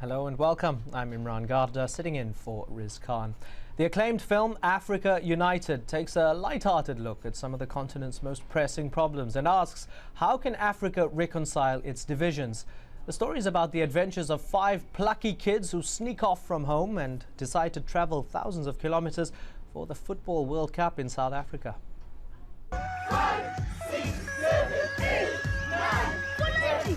Hello and welcome. I'm Imran Gardner, sitting in for Riz Khan. The acclaimed film Africa United takes a light-hearted look at some of the continent's most pressing problems and asks, how can Africa reconcile its divisions? The story is about the adventures of 5 plucky kids who sneak off from home and decide to travel thousands of kilometers for the Football World Cup in South Africa. 5, 6, 7, 8, 9, 10.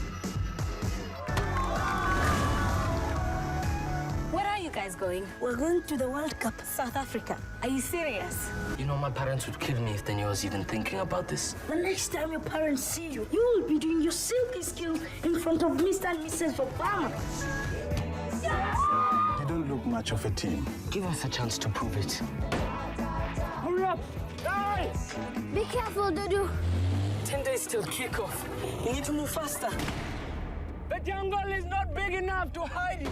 Where are you guys going? We're going to the World Cup, South Africa. Are you serious? You know, my parents would kill me if they knew I was even thinking about this. The next time your parents see you, you will be doing your silky skills in front of Mr. and Mrs. Obama. You don't look much of a team. Give us a chance to prove it. Hurry up! Guys! Be careful, Dudu. 10 days till kickoff. You need to move faster. The jungle is not big enough to hide it.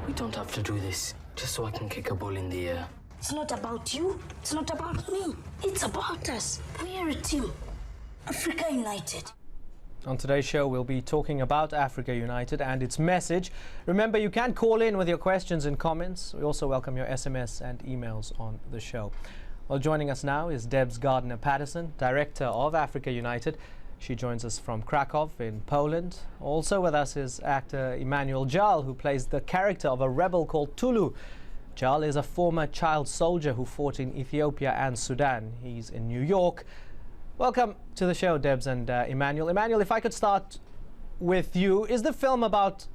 We don't have to do this, just so I can kick a ball in the air. It's not about you. It's not about me. It's about us. We are a team. Africa United. On today's show, we'll be talking about Africa United and its message. Remember, you can call in with your questions and comments. We also welcome your SMS and emails on the show. Well, joining us now is Debs Gardner-Paterson, Director of Africa United. She joins us from Krakow in Poland. Also with us is actor Emmanuel Jal, who plays the character of a rebel called Tulu. Jal is a former child soldier who fought in Ethiopia and Sudan. He's in New York. Welcome to the show, Debs and Emmanuel. Emmanuel, if I could start with you, is the film about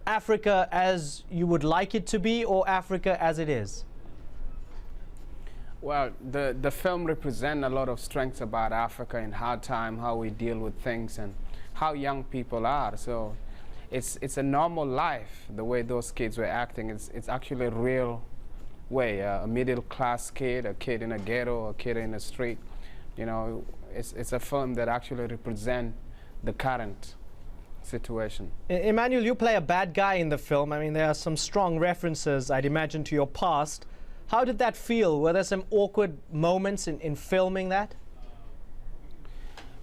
Africa as you would like it to be, or Africa as it is? Well, the film represents a lot of strengths about Africa in hard time, how we deal with things and how young people are. So it's a normal life, the way those kids were acting. It's actually a real way, a middle-class kid, a kid in a ghetto, a kid in the street. You know, it's a film that actually represents the current situation. Emmanuel, you play a bad guy in the film. I mean, there are some strong references, I'd imagine, to your past. How did that feel? Were there some awkward moments in filming that?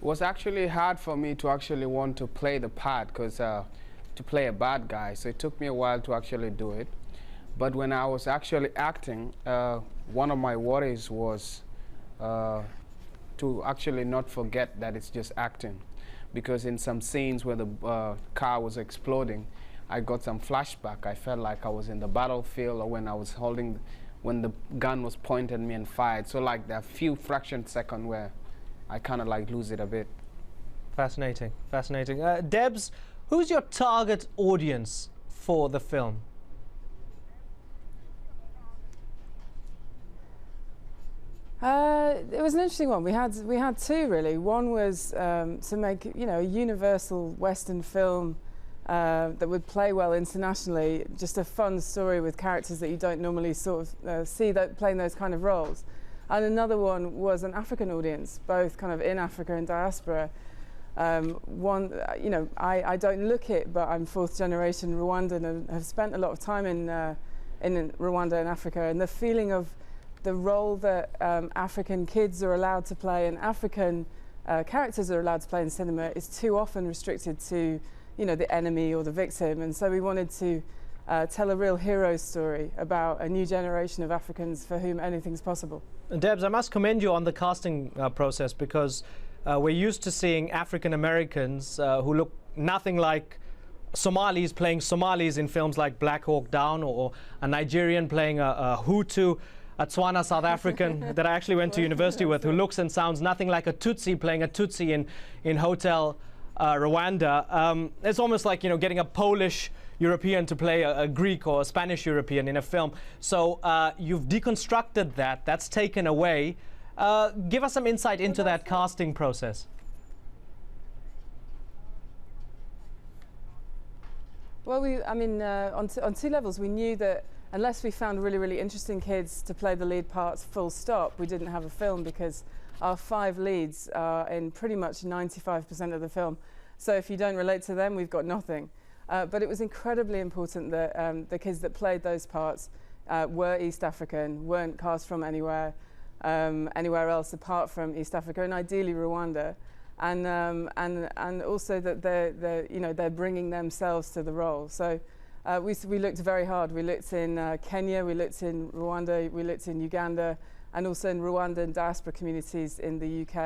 It was actually hard for me to actually want to play the part, because to play a bad guy, so it took me a while to actually do it. But when I was actually acting, one of my worries was to actually not forget that it's just acting, because in some scenes where the car was exploding, I got some flashback. I felt like I was in the battlefield, or when I was holding, when the gun was pointed at me and fired. So like there are few fraction seconds where I kind of like lose it a bit. Fascinating, fascinating. Debs, who's your target audience for the film? It was an interesting one. We had two really. One was to make a universal Western film that would play well internationally, just a fun story with characters that you don't normally sort of see playing those kind of roles. And another one was an African audience, both kind of in Africa and diaspora. I don't look it, but I'm 4th generation Rwandan and have spent a lot of time in Rwanda and Africa, and the feeling of the role that African kids are allowed to play and African characters are allowed to play in cinema is too often restricted to the enemy or the victim. And so we wanted to tell a real hero story about a new generation of Africans for whom anything's possible. Debs, I must commend you on the casting process, because we're used to seeing African Americans who look nothing like Somalis playing Somalis in films like Black Hawk Down, or a Nigerian playing a Hutu, a Tswana South African that I actually went to university with, who looks and sounds nothing like a Tutsi playing a Tutsi in Hotel Rwanda. It's almost like getting a Polish European to play a Greek or a Spanish European in a film. So you've deconstructed that. That's taken away. Give us some insight into that casting process. Well, on two levels, we knew that unless we found really, really interesting kids to play the lead parts full stop, we didn't have a film, because our 5 leads are in pretty much 95% of the film. So if you don't relate to them, we've got nothing. But it was incredibly important that the kids that played those parts were East African, weren't cast from anywhere else apart from East Africa, and ideally Rwanda. and also that they're bringing themselves to the role. So we looked very hard. We looked in Kenya, we looked in Rwanda, we looked in Uganda, and also in Rwandan diaspora communities in the UK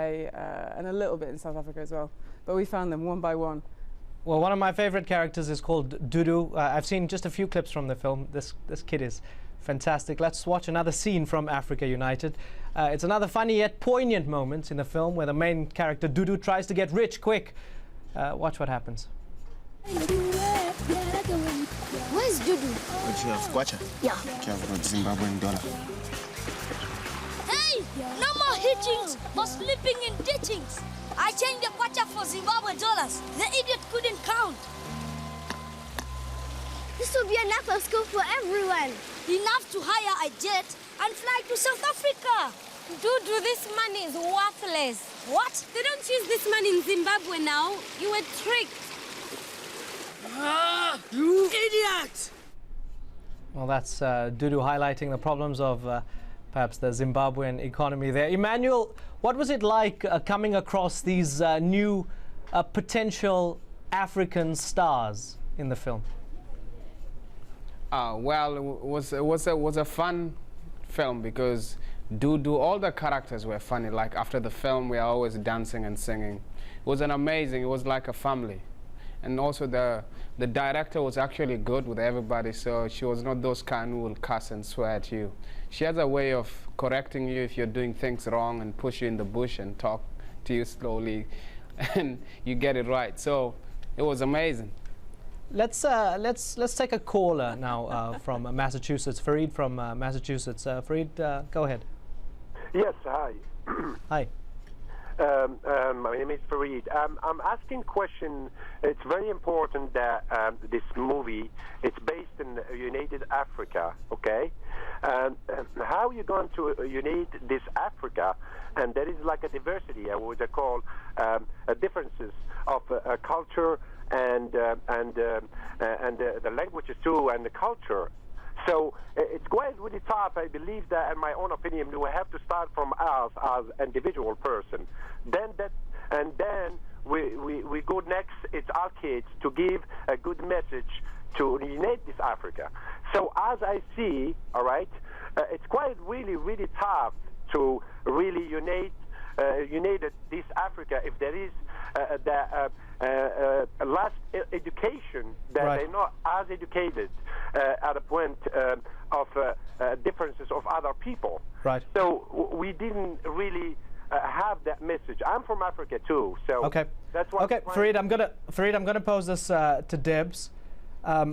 and a little bit in South Africa as well. But we found them one by one. Well, one of my favorite characters is called Dudu. I've seen just a few clips from the film. This kid is fantastic. Let's watch another scene from Africa United. It's another funny yet poignant moment in the film where the main character Dudu tries to get rich quick. Watch what happens. Where's Dudu? What you have, kwacha? Yeah. You have got Zimbabwean dollar. Hey! No more hitchings or slipping in ditchings. I changed the kwacha for Zimbabwe dollars. The idiot couldn't count. This will be enough of school for everyone. Enough to hire a jet and fly to South Africa. Dudu, this money is worthless. What? They don't use this money in Zimbabwe now. You were tricked. Ah, you idiot! Well, that's Dudu highlighting the problems of perhaps the Zimbabwean economy there. Emmanuel, what was it like coming across these new potential African stars in the film? Well, it was a fun film because all the characters were funny. Like after the film, we are always dancing and singing. It was amazing. It was like a family. And also the director was actually good with everybody, so she was not those kind who will cuss and swear at you. She has a way of correcting you if you're doing things wrong and push you in the bush and talk to you slowly, and you get it right. So it was amazing. Let's take a caller now from Massachusetts. Fareed from Massachusetts. Fareed, go ahead. Yes, hi. Hi. My name is Fareed. I'm asking a question. It's very important that this movie it's based in United Africa, okay? How are you going to unite this Africa? And there is like a diversity, what I call differences of culture and the languages too, and the culture. So it's quite really tough. I believe that, in my own opinion, we have to start from us as individual person. Then we go next. It's our kids to give a good message to unite this Africa. So as I see, all right, it's quite really tough to really unite this Africa if there is less education, that right. they're not as educated at a point of differences of other people. Right. So we didn't really have that message. I'm from Africa too, so okay. That's why. Okay, Fareed, I'm gonna pose this to Debs.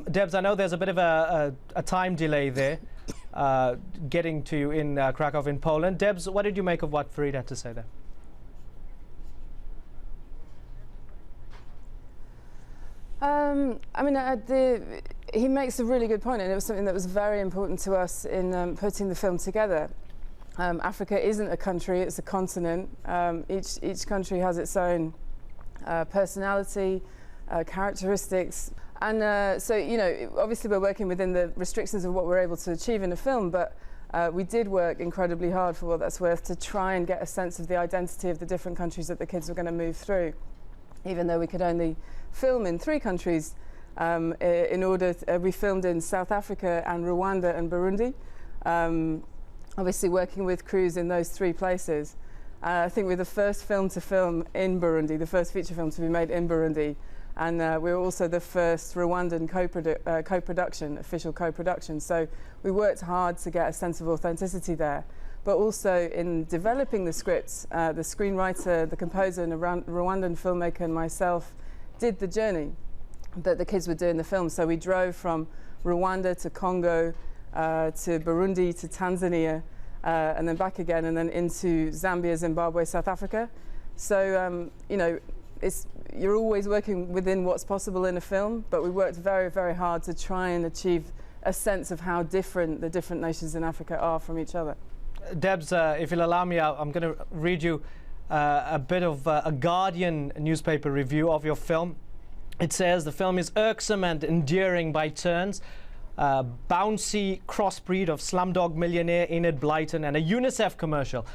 Debs, I know there's a bit of a time delay there, getting to you in Krakow in Poland. Debs, what did you make of what Fareed had to say there? I mean, he makes a really good point, and it was something that was very important to us in putting the film together. Africa isn't a country, it's a continent. Each country has its own personality, characteristics. And so, you know, obviously we're working within the restrictions of what we're able to achieve in a film, but we did work incredibly hard, for what that's worth, to try and get a sense of the identity of the different countries that the kids were going to move through. Even though we could only film in 3 countries, we filmed in South Africa and Rwanda and Burundi, obviously working with crews in those 3 places. I think we're the first film to film in Burundi, the first feature film to be made in Burundi, and we were also the first Rwandan co-production, official co-production. So we worked hard to get a sense of authenticity there. But also in developing the scripts, the screenwriter, the composer, and a Rwandan filmmaker and myself did the journey that the kids would do in the film. So we drove from Rwanda to Congo, to Burundi, to Tanzania, and then back again, and then into Zambia, Zimbabwe, South Africa. So, you know, you're always working within what's possible in a film, but we worked very, very hard to try and achieve a sense of how different the different nations in Africa are from each other. Debs, if you'll allow me, I'm going to read you a bit of a Guardian newspaper review of your film. It says the film is irksome and endearing by turns. Bouncy crossbreed of Slumdog Millionaire Enid Blyton and a UNICEF commercial.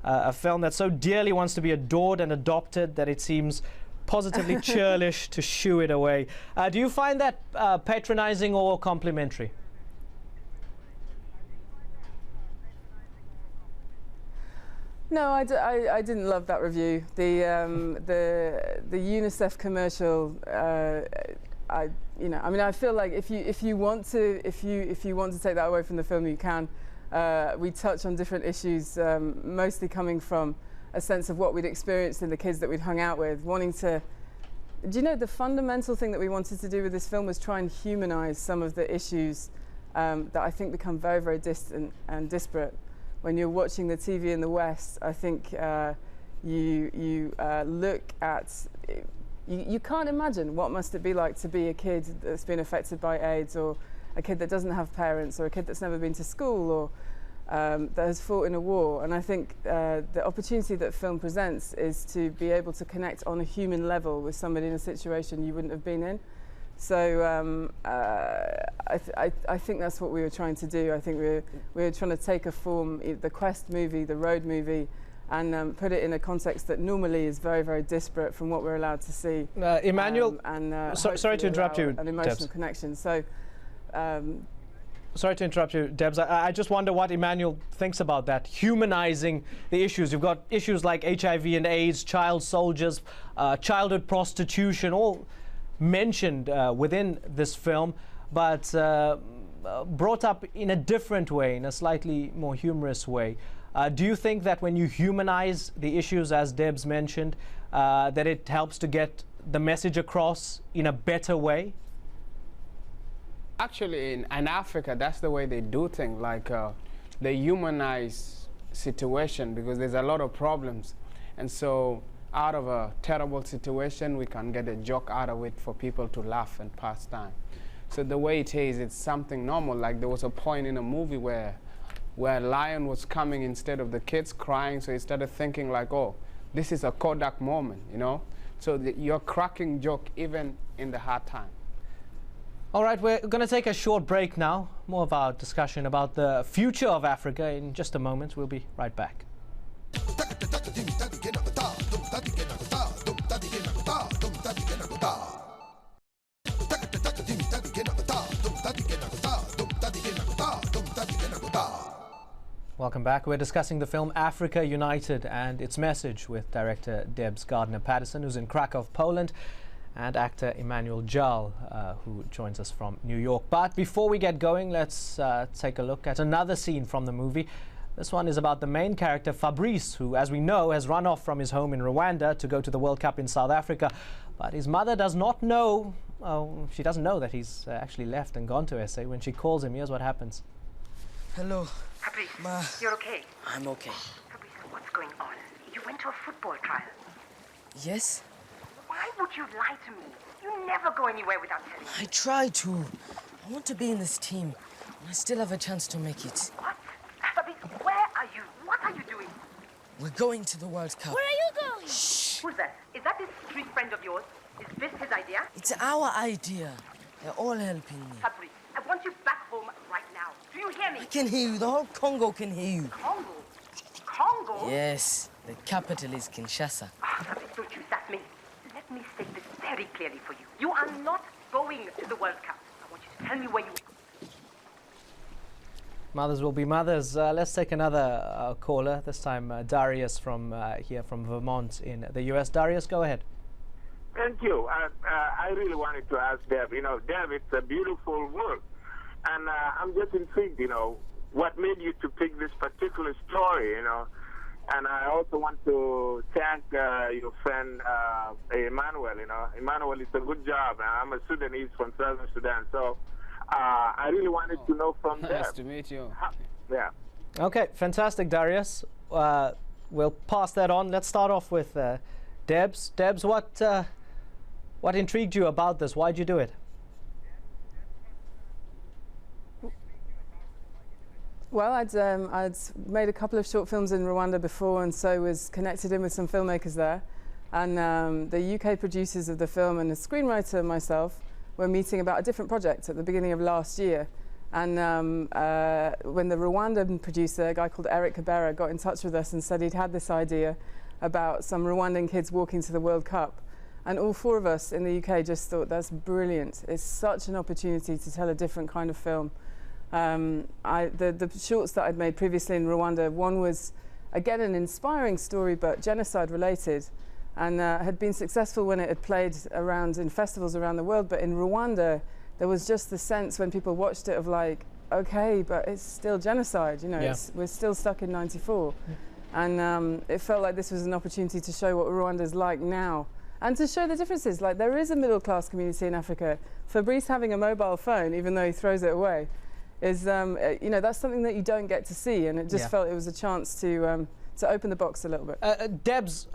a film that so dearly wants to be adored and adopted that it seems positively churlish to shoo it away. Do you find that patronizing or complimentary? No, I didn't love that review. The UNICEF commercial. I feel like if you want to take that away from the film, you can. We touch on different issues, mostly coming from a sense of what we'd experienced in the kids that we'd hung out with, wanting to. Do you know the fundamental thing that we wanted to do with this film was try and humanize some of the issues that I think become very, very distant and disparate. When you're watching the TV in the West, I think you look at. You can't imagine what must it be like to be a kid that's been affected by AIDS, or a kid that doesn't have parents, or a kid that's never been to school, or that has fought in a war. And I think the opportunity that film presents is to be able to connect on a human level with somebody in a situation you wouldn't have been in. So I think that's what we were trying to do. I think we were trying to take a form, the Quest movie, the Road movie, and put it in a context that normally is very, very disparate from what we're allowed to see. Emmanuel, sorry to interrupt you, an emotional Debs. connection. So. Sorry to interrupt you, Debs. I just wonder what Emmanuel thinks about that, humanizing the issues. You've got issues like HIV and AIDS, child soldiers, childhood prostitution, all mentioned within this film, but brought up in a different way, in a slightly more humorous way. Do you think that when you humanize the issues, as Debs mentioned, that it helps to get the message across in a better way? Actually, in Africa, that's the way they do things. Like they humanize situation because there's a lot of problems, and so out of a terrible situation, we can get a joke out of it for people to laugh and pass time. So the way it is, it's something normal. Like there was a point in a movie where a lion was coming instead of the kids crying, so he started thinking like, oh, this is a Kodak moment, you know? So you're cracking joke even in the hard time. All right, we're going to take a short break now. More of our discussion about the future of Africa in just a moment. We'll be right back. Welcome back. We're discussing the film Africa United and its message with director Debs Gardner-Paterson, who's in Krakow, Poland, and actor Emmanuel Jal, who joins us from New York. But before we get going, let's take a look at another scene from the movie. This one is about the main character, Fabrice, who, as we know, has run off from his home in Rwanda to go to the World Cup in South Africa. But his mother does not know, she doesn't know that he's actually left and gone to SA. When she calls him, here's what happens. Hello. Fabrice, Ma. you're okay? I'm okay. Fabrice, what's going on? You went to a football trial. Yes? Why would you lie to me? You never go anywhere without telling me. I try to. I want to be in this team. I still have a chance to make it. What? Fabrice, where are you? What are you doing? We're going to the World Cup. Where are you going? Shh! Who's that? Is that this street friend of yours? Is this his idea? It's our idea. They're all helping me. Fabrice, I want you back home right now. Do you hear me? I can hear you. The whole Congo can hear you. Congo? Congo? Yes. The capital is Kinshasa. Fabrice, don't you sass me. Let me state this very clearly for you. You are not going to the World Cup. I want you to tell me where you... Mothers will be mothers. Let's take another caller, this time Darius from here from Vermont in the US. Darius, go ahead. Thank you. I really wanted to ask Deb, Deb, it's a beautiful work. And I'm just intrigued, what made you to pick this particular story, And I also want to thank your friend Emmanuel. Emmanuel is a good job. I'm a Sudanese from Southern Sudan, so I really wanted to know from them. Nice to meet you. Yeah. Okay, fantastic, Darius. We'll pass that on. Let's start off with Debs. Debs, what intrigued you about this? Why'd you do it? Well, I'd made a couple of short films in Rwanda before, and so was connected in with some filmmakers there. And the UK producers of the film and the screenwriter and myself were meeting about a different project at the beginning of last year. And when the Rwandan producer, a guy called Eric Kabera, got in touch with us and said he'd had this idea about some Rwandan kids walking to the World Cup, and all four of us in the UK just thought, that's brilliant. It's such an opportunity to tell a different kind of film. The shorts that I'd made previously in Rwanda, one was, again, an inspiring story, but genocide related, and had been successful when it had played around in festivals around the world. But in Rwanda, there was just the sense when people watched it of like, okay, but it's still genocide, you know, we're still stuck in '94. And it felt like this was an opportunity to show what Rwanda's like now, and to show the differences. Like, there is a middle-class community in Africa. Fabrice having a mobile phone, even though he throws it away, is, you know, that's something that you don't get to see, and it just felt it was a chance to open the box a little bit. Debs,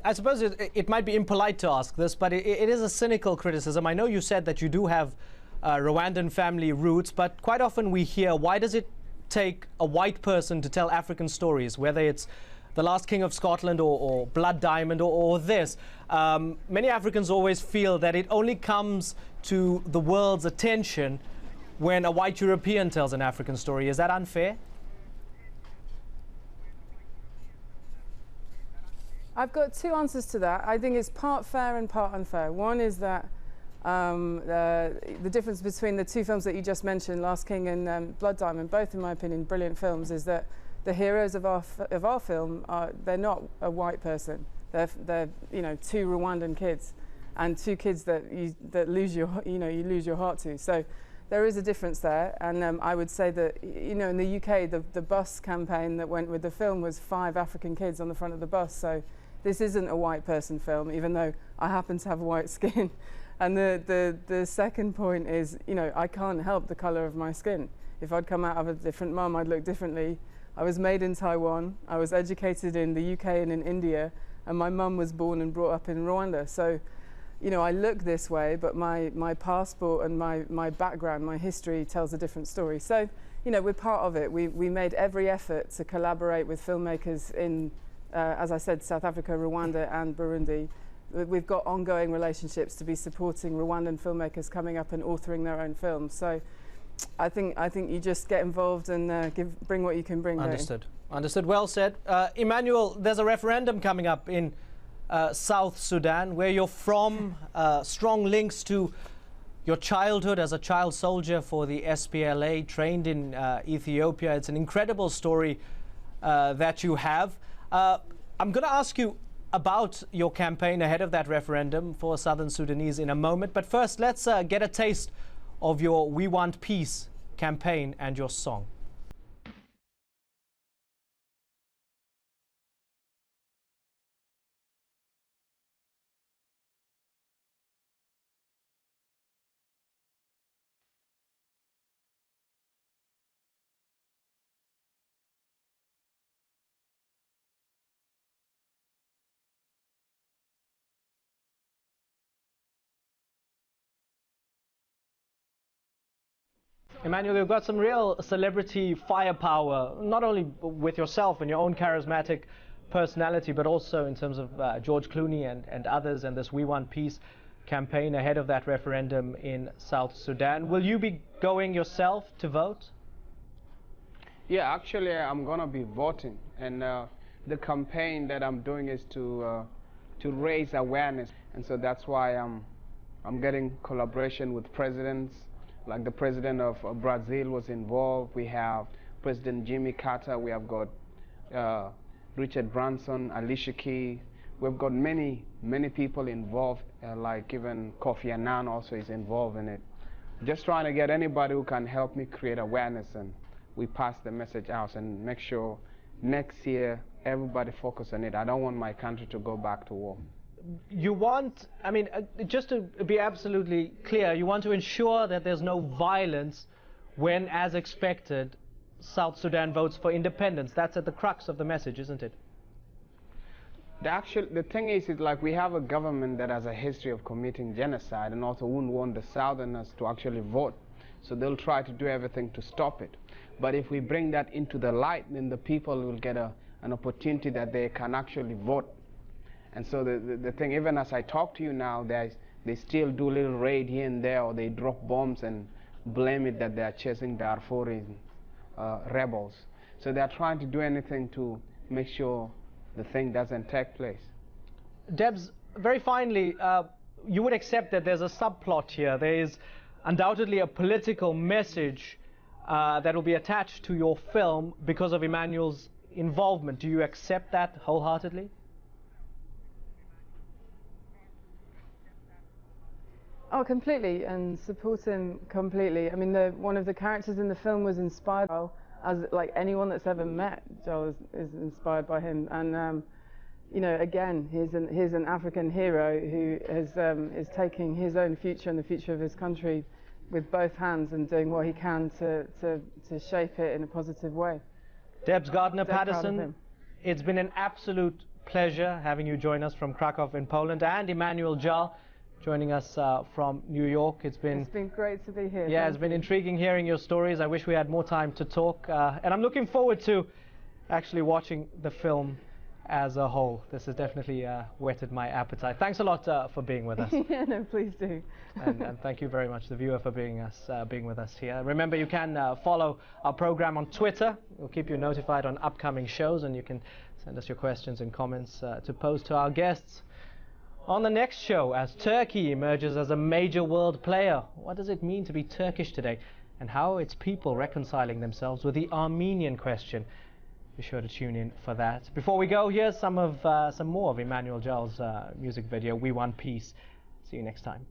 I suppose it might be impolite to ask this, but it is a cynical criticism. I know you said that you do have Rwandan family roots, but quite often we hear, why does it take a white person to tell African stories, whether it's The Last King of Scotland or Blood Diamond or this? Many Africans always feel that it only comes to the world's attention when a white European tells an African story. Is that unfair? I've got two answers to that. I think it's part fair and part unfair. One is that the difference between the two films that you just mentioned, Last King and Blood Diamond, both in my opinion brilliant films, is that the heroes of our film they're not a white person. They're you know, two Rwandan kids, and two kids that you lose your heart to. So there is a difference there, and I would say that, you know, in the UK, the bus campaign that went with the film was 5 African kids on the front of the bus. So this isn't a white person film, even though I happen to have white skin. And the second point is, you know, I can't help the colour of my skin. If I'd come out of a different mum, I'd look differently. I was made in Taiwan. I was educated in the UK and in India, and my mum was born and brought up in Rwanda. So, you know, I look this way, but my passport and my background, my history tells a different story. So, you know, we're part of it. We made every effort to collaborate with filmmakers in, as I said, South Africa, Rwanda and Burundi. We've got ongoing relationships to be supporting Rwandan filmmakers coming up and authoring their own films. So I think you just get involved and bring what you can bring. Understood. Understood. Well said. Emmanuel, there's a referendum coming up in South Sudan, where you're from, strong links to your childhood as a child soldier for the SPLA, trained in Ethiopia. It's an incredible story that you have. I'm going to ask you about your campaign ahead of that referendum for Southern Sudanese in a moment. But first, let's get a taste of your We Want Peace campaign and your song. Emmanuel, you've got some real celebrity firepower, not only with yourself and your own charismatic personality, but also in terms of George Clooney and others, and this We Want Peace campaign ahead of that referendum in South Sudan. Will you be going yourself to vote? Yeah, actually, I'm going to be voting. And the campaign that I'm doing is to raise awareness. And so that's why I'm getting collaboration with presidents. Like the president of Brazil was involved. We have President Jimmy Carter. We have got Richard Branson, Alicia Keys. We've got many people involved, like even Kofi Annan also is involved in it. Just trying to get anybody who can help me create awareness, and we pass the message out and make sure next year everybody focus on it. I don't want my country to go back to war. You want, I mean, just to be absolutely clear, you want to ensure that there's no violence when, as expected, South Sudan votes for independence. That's at the crux of the message, isn't it? The thing is like we have a government that has a history of committing genocide and also wouldn't want the Southerners to actually vote. So they'll try to do everything to stop it. But if we bring that into the light, then the people will get an opportunity that they can actually vote. And so the thing, even as I talk to you now, they still do a little raid here and there, or they drop bombs and blame it that they are chasing Darfurian rebels. So they are trying to do anything to make sure the thing doesn't take place. Debs, very finally, you would accept that there's a subplot here. There is undoubtedly a political message that will be attached to your film because of Emmanuel's involvement. Do you accept that wholeheartedly? Oh, completely, and support him completely. I mean, one of the characters in the film was inspired by, as like anyone that's ever met Joel is inspired by him. And you know, again, he's an African hero who is taking his own future and the future of his country with both hands and doing what he can to shape it in a positive way. Debs Gardner-Paterson, it's been an absolute pleasure having you join us from Krakow in Poland, and Emmanuel Jal joining us from New York. It's been great to be here. Yeah, it's been intriguing hearing your stories. I wish we had more time to talk, and I'm looking forward to actually watching the film as a whole. This has definitely whetted my appetite. Thanks a lot for being with us. Yeah, no, please do. and thank you very much, the viewer, for being with us here. Remember, you can follow our program on Twitter. We'll keep you notified on upcoming shows, and you can send us your questions and comments to pose to our guests on the next show. As Turkey emerges as a major world player, what does it mean to be Turkish today, and how are its people reconciling themselves with the Armenian question? Be sure to tune in for that. Before we go, here's some more of Emmanuel Jal's music video, We Want Peace. See you next time.